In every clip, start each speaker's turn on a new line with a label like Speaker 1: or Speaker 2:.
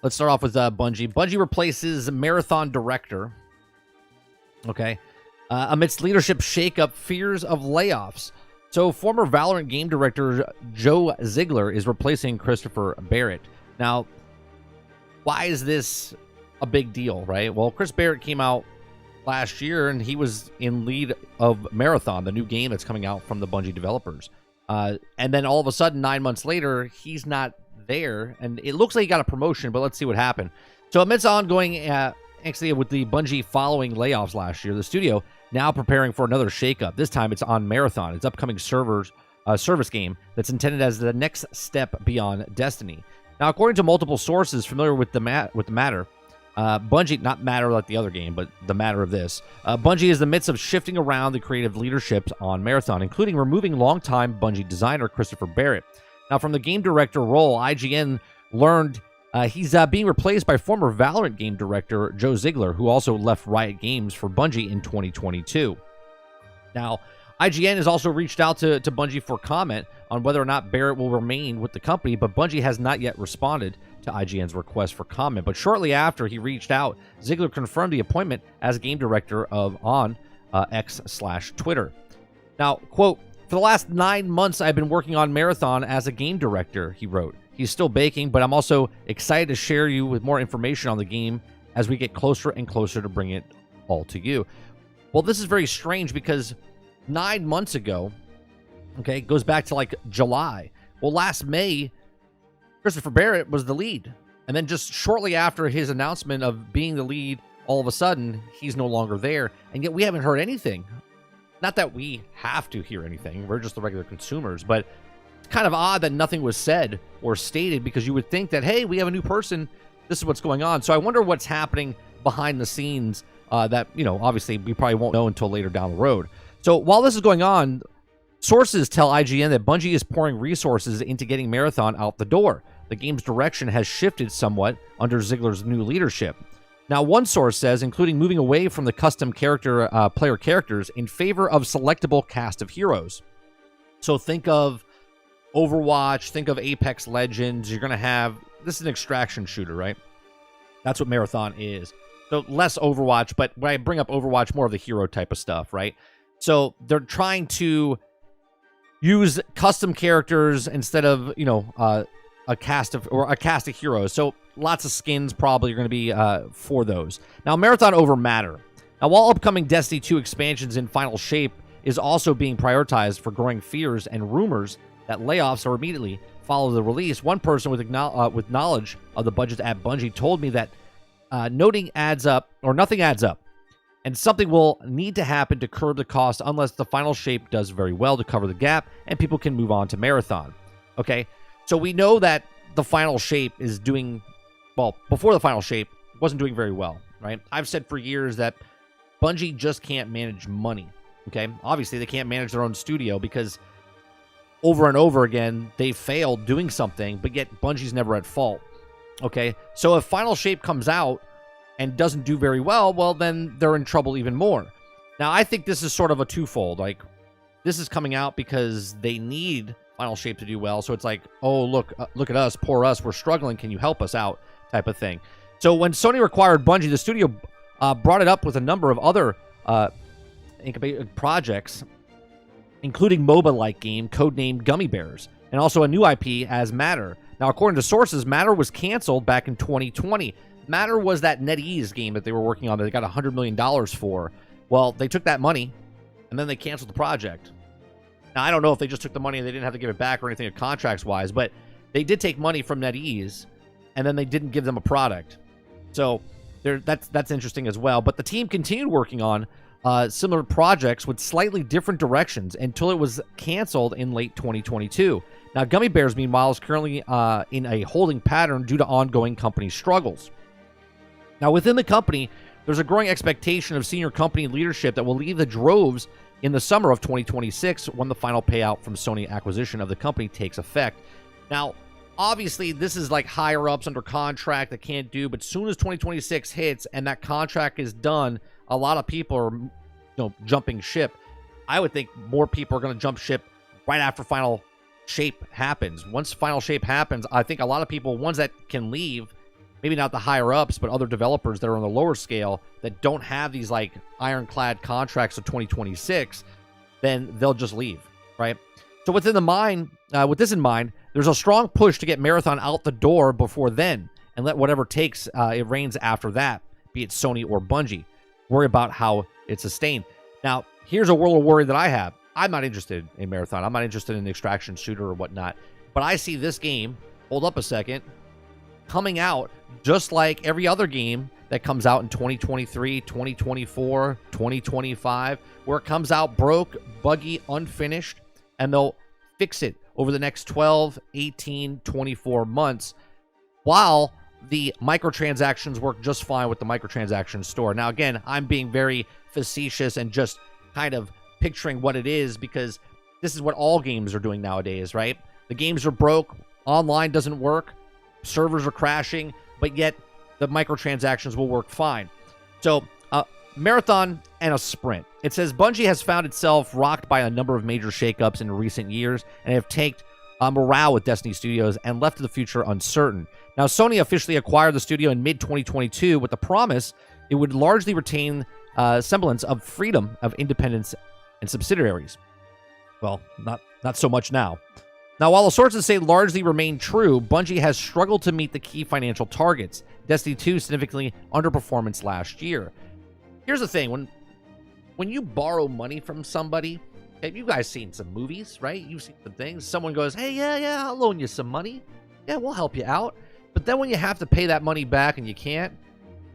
Speaker 1: Let's start off with Bungie. Bungie replaces Marathon director. Okay. Amidst leadership shakeup, fears of layoffs. So former Valorant game director Joe Ziegler is replacing Christopher Barrett. Now, why is this a big deal, right? Well, Chris Barrett came out last year, and he was in lead of Marathon, the new game that's coming out from the Bungie developers. And then all of a sudden, 9 months later, he's not there, and it looks like he got a promotion, but let's see what happened. So amidst ongoing actually with the Bungie following layoffs last year, the studio now preparing for another shakeup. This time it's on Marathon, its upcoming service game that's intended as the next step beyond Destiny. Now, according to multiple sources familiar with the matter, Bungie, not matter like the other game, but the matter of this, Bungie is in the midst of shifting around the creative leadership on Marathon, including removing longtime Bungie designer Christopher Barrett. Now, from the game director role, IGN learned he's being replaced by former Valorant game director Joe Ziegler, who also left Riot Games for Bungie in 2022. Now, IGN has also reached out to Bungie for comment on whether or not Barrett will remain with the company, but Bungie has not yet responded to IGN's request for comment. But shortly after he reached out, Ziegler confirmed the appointment as game director on X/Twitter. Now, quote, "For the last 9 months, I've been working on Marathon as a game director," he wrote. "He's still baking, but I'm also excited to share you with more information on the game as we get closer and closer to bring it all to you." Well, this is very strange because 9 months ago, okay, it goes back to like July. Well, last May, Christopher Barrett was the lead. And then just shortly after his announcement of being the lead, all of a sudden, he's no longer there. And yet we haven't heard anything. Not that we have to hear anything. We're just the regular consumers. But it's kind of odd that nothing was said or stated, because you would think that, hey, we have a new person. This is what's going on. So I wonder what's happening behind the scenes that, obviously we probably won't know until later down the road. So while this is going on, sources tell IGN that Bungie is pouring resources into getting Marathon out the door. The game's direction has shifted somewhat under Ziegler's new leadership. Now, one source says, including moving away from the custom player characters in favor of selectable cast of heroes. So think of Overwatch, think of Apex Legends. You're going to have, this is an extraction shooter, right? That's what Marathon is. So less Overwatch, but when I bring up Overwatch, more of the hero type of stuff, right? So they're trying to use custom characters instead of, a cast of heroes. So lots of skins probably are going to be for those. Now, Marathon over Matter. Now, while upcoming Destiny 2 expansions in final shape is also being prioritized for growing fears and rumors that layoffs are immediately follow the release, one person with knowledge of the budget at Bungie told me that nothing adds up, and something will need to happen to curb the cost unless the final shape does very well to cover the gap and people can move on to Marathon. Okay, so we know that the final shape is doing, well, before the final shape, wasn't doing very well, right? I've said for years that Bungie just can't manage money, okay? Obviously, they can't manage their own studio because over and over again, they failed doing something, but yet Bungie's never at fault, okay? So if final shape comes out and doesn't do very well, well, then they're in trouble even more. Now, I think this is sort of a twofold. Like, this is coming out because they need final shape to do well. So it's like, oh, look at us, poor us, we're struggling. Can you help us out? Type of thing. So when Sony acquired Bungie, the studio brought it up with a number of other projects, including MOBA-like game codenamed Gummy Bears, and also a new IP as Matter. Now, according to sources, Matter was canceled back in 2020. Matter was that NetEase game that they were working on that they got $100 million for. Well, they took that money, and then they canceled the project. Now, I don't know if they just took the money and they didn't have to give it back or anything contracts-wise, but they did take money from NetEase, and then they didn't give them a product. So that's interesting as well. But the team continued working on similar projects with slightly different directions until it was canceled in late 2022. Now, Gummy Bears, meanwhile, is currently in a holding pattern due to ongoing company struggles. Now, within the company, there's a growing expectation of senior company leadership that will leave the droves in the summer of 2026 when the final payout from Sony acquisition of the company takes effect. Now, obviously, this is like higher-ups under contract that can't do, but soon as 2026 hits and that contract is done, a lot of people are jumping ship. I would think more people are going to jump ship right after final shape happens. Once final shape happens, I think a lot of people, ones that can leave, maybe not the higher ups, but other developers that are on the lower scale that don't have these like ironclad contracts of 2026, then they'll just leave, right? So with this in mind, there's a strong push to get Marathon out the door before then, and let whatever takes it reigns after that, be it Sony or Bungie. Worry about how it's sustained. Now, here's a world of worry that I have. I'm not interested in Marathon. I'm not interested in an extraction shooter or whatnot. But I see this game, hold up a second, coming out just like every other game that comes out in 2023, 2024, 2025, where it comes out broke, buggy, unfinished, and they'll fix it over the next 12, 18, 24 months, while the microtransactions work just fine with the microtransaction store. Now, again, I'm being very facetious and just kind of picturing what it is, because this is what all games are doing nowadays, right? The games are broke, online doesn't work, servers are crashing, but yet the microtransactions will work fine. So, Marathon and a sprint. It says Bungie has found itself rocked by a number of major shakeups in recent years and have tanked morale with Destiny Studios and left the future uncertain. Now, Sony officially acquired the studio in mid-2022 with the promise it would largely retain semblance of freedom of independence and subsidiaries. Well, not so much now. Now, while the sources say largely remain true, Bungie has struggled to meet the key financial targets. Destiny 2 significantly underperformance last year. Here's the thing, when you borrow money from somebody, have you guys seen some movies, right? You've seen some things. Someone goes, hey, yeah, I'll loan you some money. Yeah, we'll help you out. But then when you have to pay that money back and you can't,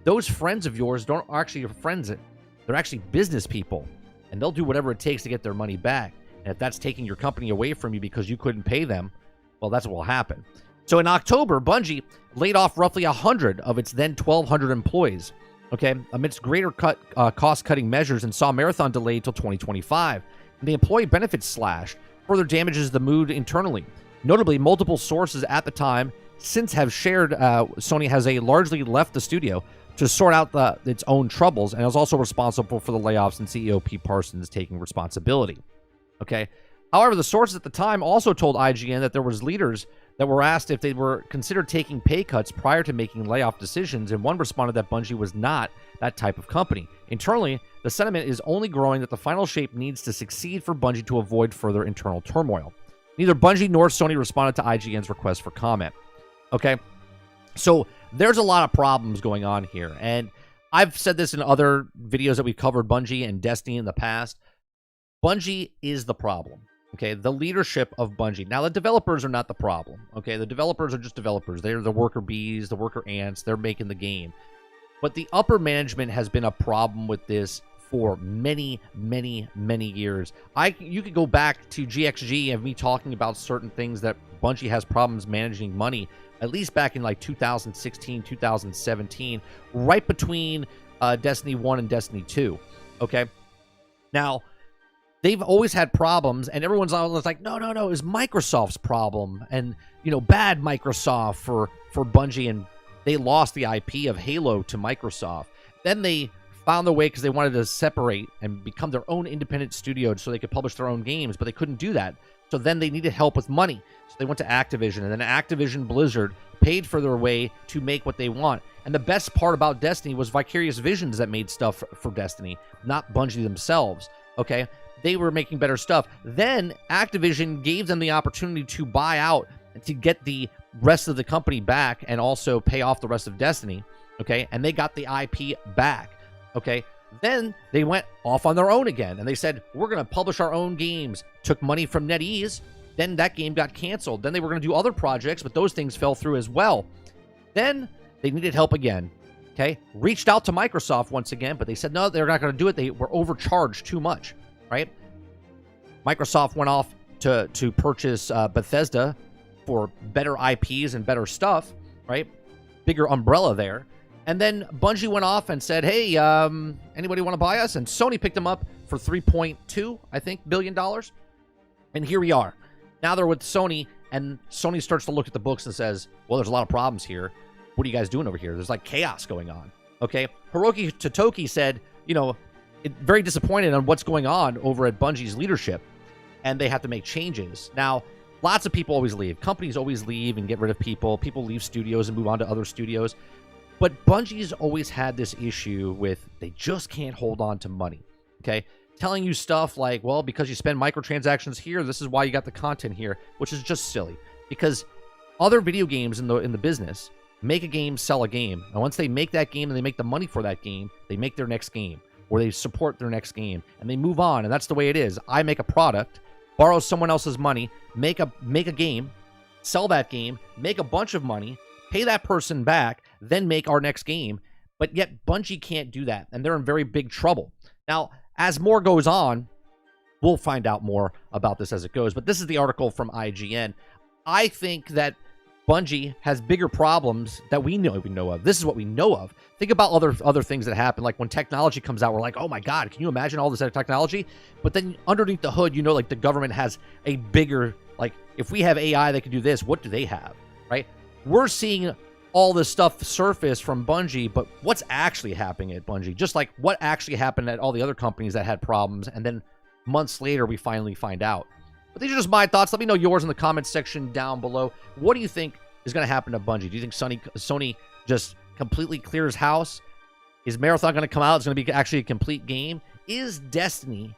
Speaker 1: those friends of yours don't actually your friends. They're actually business people, and they'll do whatever it takes to get their money back. And if that's taking your company away from you because you couldn't pay them, well, that's what will happen. So in October, Bungie laid off roughly 100 of its then 1,200 employees, okay, amidst greater cost-cutting measures, and saw Marathon delayed till 2025. And the employee benefits slashed further damages the mood internally. Notably, multiple sources at the time since have shared Sony has largely left the studio to sort out its own troubles, and is also responsible for the layoffs, and CEO Pete Parsons taking responsibility. Okay. However, the sources at the time also told IGN that there was leaders that were asked if they were considered taking pay cuts prior to making layoff decisions, and one responded that Bungie was not that type of company. Internally, the sentiment is only growing that the final shape needs to succeed for Bungie to avoid further internal turmoil. Neither Bungie nor Sony responded to IGN's request for comment. Okay, so there's a lot of problems going on here, and I've said this in other videos that we've covered Bungie and Destiny in the past. Bungie is the problem. Okay, the leadership of Bungie. Now, the developers are not the problem. Okay, the developers are just developers. They're the worker bees, the worker ants. They're making the game. But the upper management has been a problem with this for many, many, many years. You could go back to GXG and me talking about certain things that Bungie has problems managing money, at least back in like 2016, 2017, right between Destiny 1 and Destiny 2. Okay, now, they've always had problems, and everyone's always like, no, it was Microsoft's problem, and, bad Microsoft for Bungie, and they lost the IP of Halo to Microsoft. Then they found their way because they wanted to separate and become their own independent studio so they could publish their own games, but they couldn't do that. So then they needed help with money. So they went to Activision, and then Activision Blizzard paid for their way to make what they want. And the best part about Destiny was Vicarious Visions that made stuff for Destiny, not Bungie themselves, okay? They were making better stuff. Then Activision gave them the opportunity to buy out and to get the rest of the company back and also pay off the rest of Destiny, okay? And they got the IP back, okay? Then they went off on their own again, and they said, we're going to publish our own games. Took money from NetEase. Then that game got canceled. Then they were going to do other projects, but those things fell through as well. Then they needed help again, okay? Reached out to Microsoft once again, but they said, no, they're not going to do it. They were overcharged too much, right? Microsoft went off to purchase Bethesda for better IPs and better stuff, right? Bigger umbrella there. And then Bungie went off and said, hey, anybody want to buy us? And Sony picked them up for $3.2, I think, billion. And here we are. Now they're with Sony, and Sony starts to look at the books and says, well, there's a lot of problems here. What are you guys doing over here? There's like chaos going on, okay? Hiroki Totoki said, very disappointed on what's going on over at Bungie's leadership, and they have to make changes. Now, Lots of people always leave. Companies always leave and get rid of people. People leave studios and move on to other studios. But Bungie's always had this issue with they just can't hold on to money, okay? Telling you stuff like, well, because you spend microtransactions here, this is why you got the content here, which is just silly. Because other video games in the business make a game, sell a game. And once they make that game and they make the money for that game, they make their next game or they support their next game and they move on. And that's the way it is. I make a product, borrow someone else's money, make a game, sell that game, make a bunch of money, pay that person back, then make our next game. But yet Bungie can't do that, and they're in very big trouble. Now, as more goes on, we'll find out more about this as it goes. But this is the article from IGN. I think that Bungie has bigger problems that we know of. This is what we know of. Think about other things that happen. Like when technology comes out, we're like, oh my God, can you imagine all this other technology? But then underneath the hood, you know, like the government has a bigger, like if we have AI that can do this, what do they have, right? We're seeing all this stuff surface from Bungie, but what's actually happening at Bungie? Just like what actually happened at all the other companies that had problems, and then months later, we finally find out. But these are just my thoughts. Let me know yours in the comments section down below. What do you think is going to happen to Bungie? Do you think Sony just completely clears house? Is Marathon going to come out? It's going to be actually a complete game? Is Destiny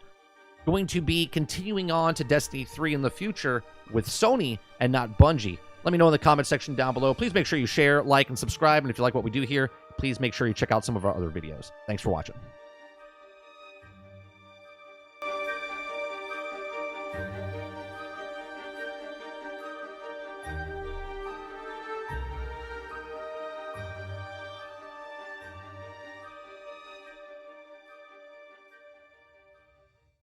Speaker 1: going to be continuing on to Destiny 3 in the future with Sony and not Bungie? Let me know in the comment section down below. Please make sure you share, like, and subscribe. And if you like what we do here, please make sure you check out some of our other videos. Thanks for watching.